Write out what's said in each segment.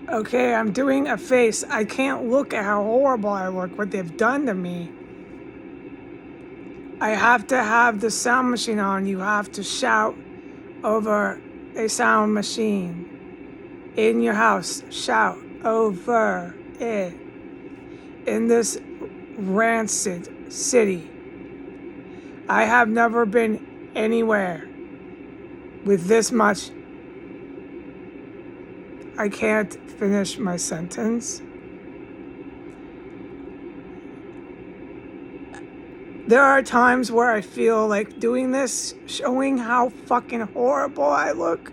Okay, I'm doing a face. I can't look at how horrible I look, what they've done to me. I have to have the sound machine on. You have to shout over a sound machine. In your house, shout over it. In this rancid city, I have never been anywhere with this much. I can't finish my sentence. There are times where I feel like doing this, showing how fucking horrible I look,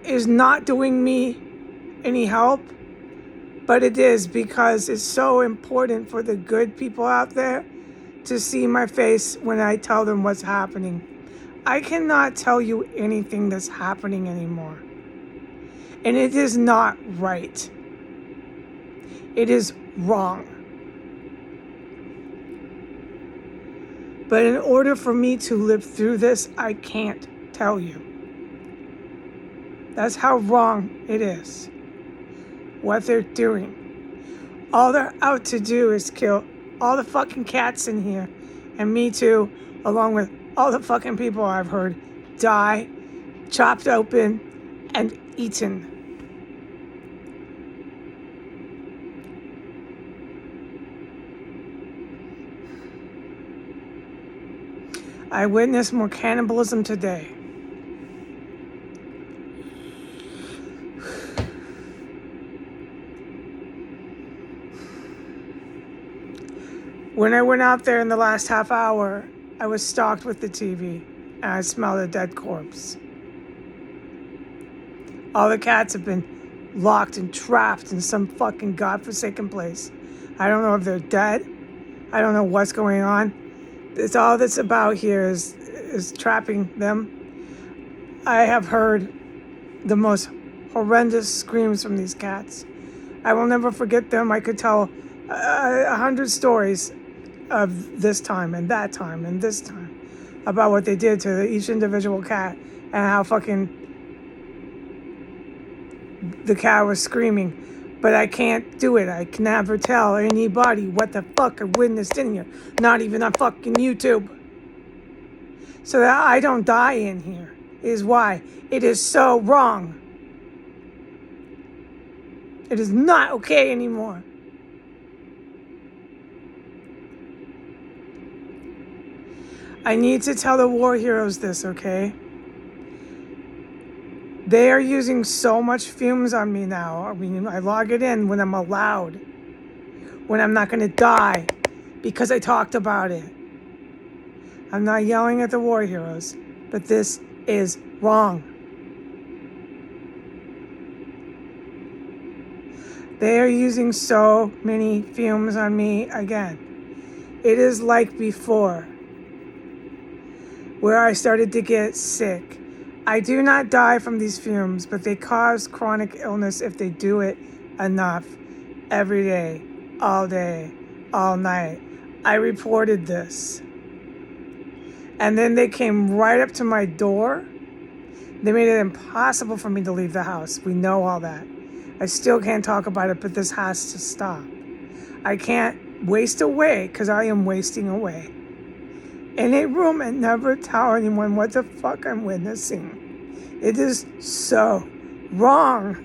is not doing me any help. But it is, because it's so important for the good people out there to see my face when I tell them what's happening. I cannot tell you anything that's happening anymore. And it is not right. It is wrong. But in order for me to live through this, I can't tell you. That's how wrong it is. What they're doing. All they're out to do is kill all the fucking cats in here. And me too, along with all the fucking people I've heard die, chopped open, and eaten. I witnessed more cannibalism today. When I went out there in the last half hour, I was stalked with the TV, and I smelled a dead corpse. All the cats have been locked and trapped in some fucking godforsaken place. I don't know if they're dead. I don't know what's going on. It's all that's about here is trapping them. I have heard the most horrendous screams from these cats. I will never forget them. I could tell 100 stories of this time and that time and this time about what they did to each individual cat and how fucking the cat was screaming. But I can't do it. I can never tell anybody what the fuck I witnessed in here. Not even on fucking YouTube. So that I don't die in here is why it is so wrong. It is not okay anymore. I need to tell the war heroes this, okay? They are using so much fumes on me now. I mean, I log it in when I'm allowed. When I'm not going to die because I talked about it. I'm not yelling at the war heroes, but this is wrong. They are using so many fumes on me again. It is like before, where I started to get sick. I do not die from these fumes, but they cause chronic illness if they do it enough, every day, all night. I reported this. And then they came right up to my door. They made it impossible for me to leave the house. We know all that. I still can't talk about it, but this has to stop. I can't waste away, because I am wasting away in a room and never tell anyone what the fuck I'm witnessing. It is so wrong.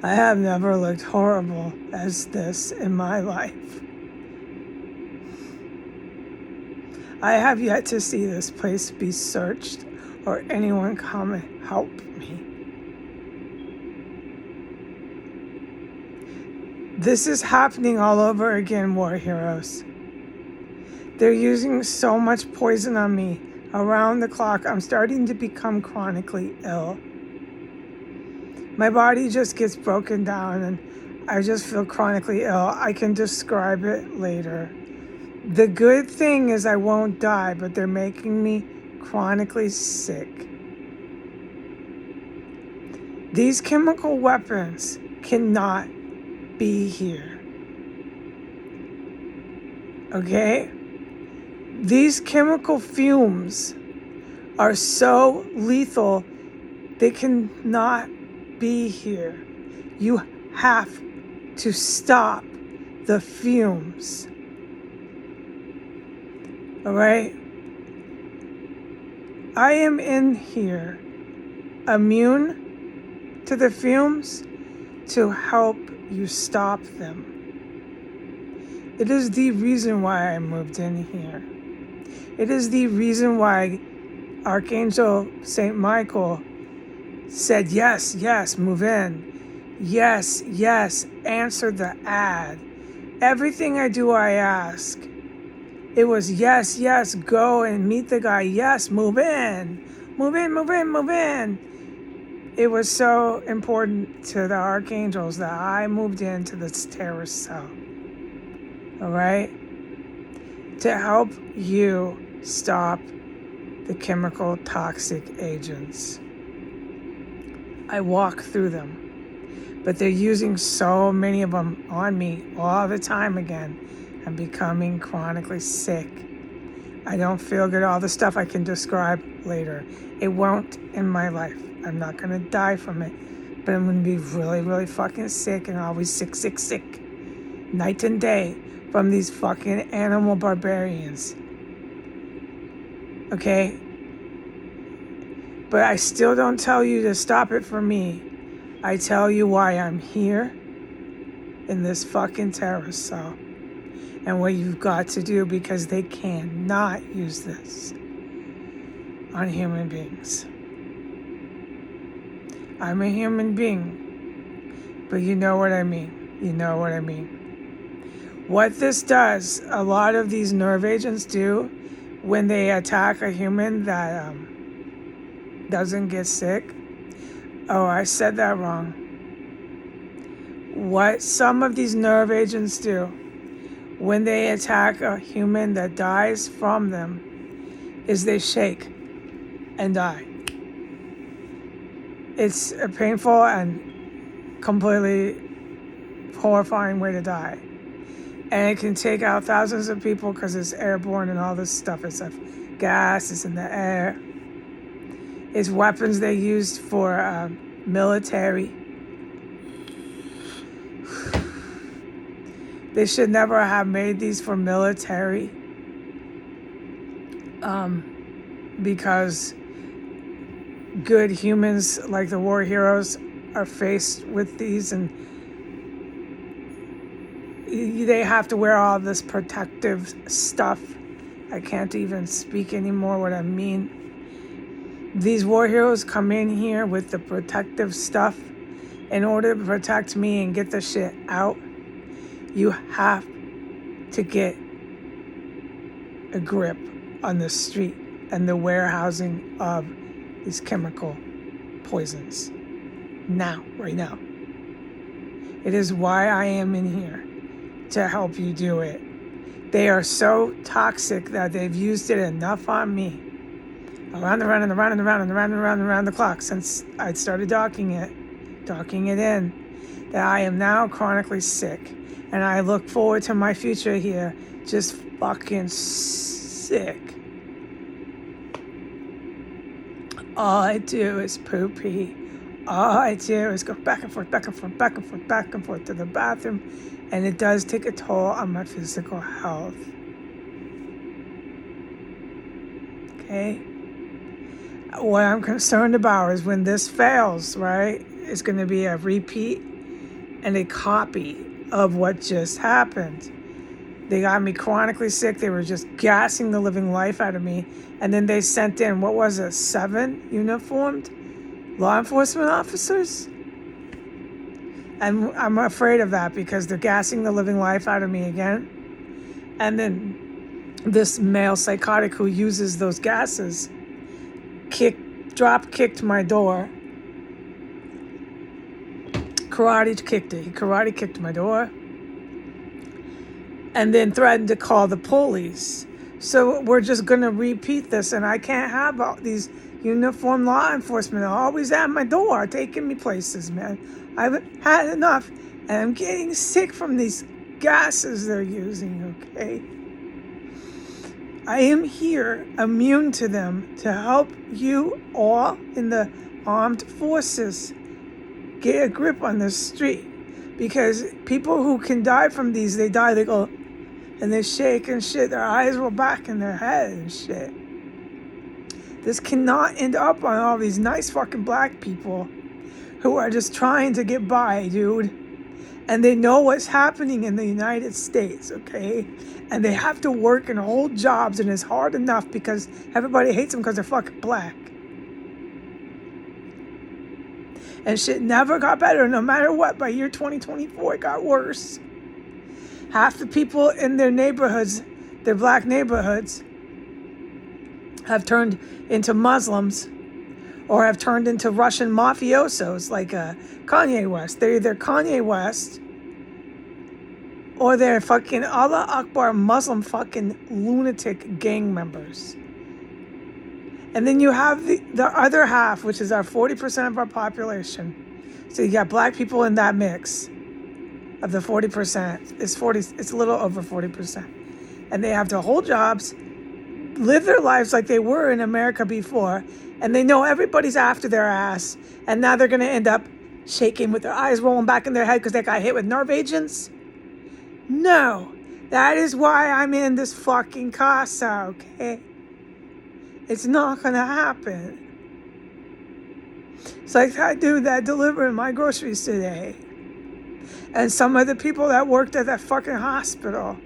I have never looked horrible as this in my life. I have yet to see this place be searched or anyone come and help me. This is happening all over again, war heroes. They're using so much poison on me around the clock. I'm starting to become chronically ill. My body just gets broken down and I just feel chronically ill. I can describe it later. The good thing is I won't die, but they're making me chronically sick. These chemical weapons cannot be here. Okay? These chemical fumes are so lethal, they cannot be here. You have to stop the fumes. All right? I am in here immune to the fumes to help you stop them. It is the reason why I moved in here. It is the reason why Archangel St. Michael said, yes, yes, move in. Yes, yes, answer the ad. Everything I do, I ask. It was yes, yes, go and meet the guy. Yes, move in. Move in, move in, move in. It was so important to the archangels that I moved into this terrorist cell. All right? To help you stop the chemical toxic agents. I walk through them, but they're using so many of them on me all the time again. I'm becoming chronically sick. I don't feel good. All the stuff I can describe later. It won't in my life. I'm not going to die from it, but I'm going to be really, really fucking sick and always sick, sick, sick. Night and day from these fucking animal barbarians. Okay? But I still don't tell you to stop it for me. I tell you why I'm here in this fucking terrorist cell. And what you've got to do, because they cannot use this on human beings. I'm a human being, but you know what I mean. You know what I mean. What this does, a lot of these nerve agents do when they attack a human that doesn't get sick. Oh, I said that wrong. What some of these nerve agents do when they attack a human that dies from them is they shake and die. It's a painful and completely horrifying way to die. And it can take out thousands of people because it's airborne and all this stuff. It's a gas, it's in the air. It's weapons they used for military. They should never have made these for military. Because good humans like the war heroes are faced with these, and they have to wear all this protective stuff. I can't even speak anymore what I mean. These war heroes come in here with the protective stuff in order to protect me and get the shit out. You have to get a grip on the street and the warehousing of these chemical poisons. Now, right now. It is why I am in here, to help you do it. They are so toxic that they've used it enough on me. Around the clock since I started docking it in, that I am now chronically sick. And I look forward to my future here just fucking sick. All I do is pee. All I do is go back and forth to the bathroom. And it does take a toll on my physical health. Okay? What I'm concerned about is when this fails, right? It's going to be a repeat and a copy of what just happened. They got me chronically sick. They were just gassing the living life out of me. And then they sent in, 7 uniformed law enforcement officers? And I'm afraid of that because they're gassing the living life out of me again. And then this male psychotic who uses those gases drop kicked my door. Karate kicked it. He karate kicked my door. And then threatened to call the police. So we're just going to repeat this. And I can't have all these uniformed law enforcement always at my door taking me places, man. I've had enough. And I'm getting sick from these gases they're using, okay? I am here, immune to them, to help you all in the armed forces get a grip on the street. Because people who can die from these, they die, they go, and they shake and shit. Their eyes roll back in their head and shit. This cannot end up on all these nice fucking black people who are just trying to get by, dude. And they know what's happening in the United States, okay? And they have to work and hold jobs, and it's hard enough because everybody hates them because they're fucking black. And shit never got better, no matter what. By year 2024, it got worse. Half the people in their neighborhoods, their black neighborhoods, have turned into Muslims or have turned into Russian mafiosos like Kanye West. They're either Kanye West or they're fucking Allah Akbar Muslim fucking lunatic gang members. And then you have the other half, which is our 40% of our population. So you got black people in that mix of the 40%. It's a little over 40%. And they have to hold jobs, live their lives like they were in America before, and they know everybody's after their ass, and now they're going to end up shaking with their eyes rolling back in their head because they got hit with nerve agents? No. That is why I'm in this fucking casa, okay? It's not going to happen. It's like that dude that delivered my groceries today. And some of the people that worked at that fucking hospital.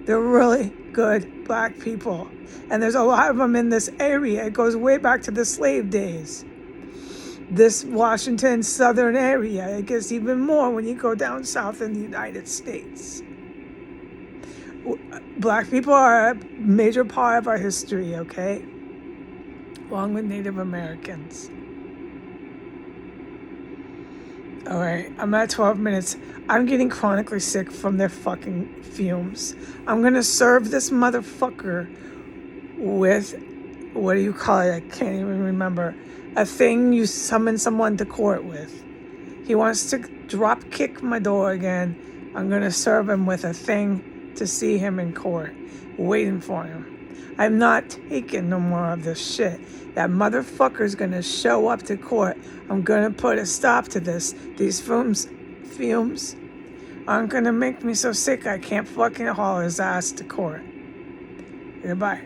They're really good black people. And there's a lot of them in this area. It goes way back to the slave days. This Washington southern area. It gets even more when you go down south in the United States. Black people are a major part of our history, okay? Along with Native Americans. All right, I'm at 12 minutes. I'm getting chronically sick from their fucking fumes. I'm going to serve this motherfucker with, what do you call it? I can't even remember. A thing you summon someone to court with. He wants to drop kick my door again. I'm going to serve him with a thing to see him in court, waiting for him. I'm not taking no more of this shit. That motherfucker's gonna show up to court. I'm gonna put a stop to this. These fumes aren't gonna make me so sick I can't fucking haul his ass to court. Goodbye.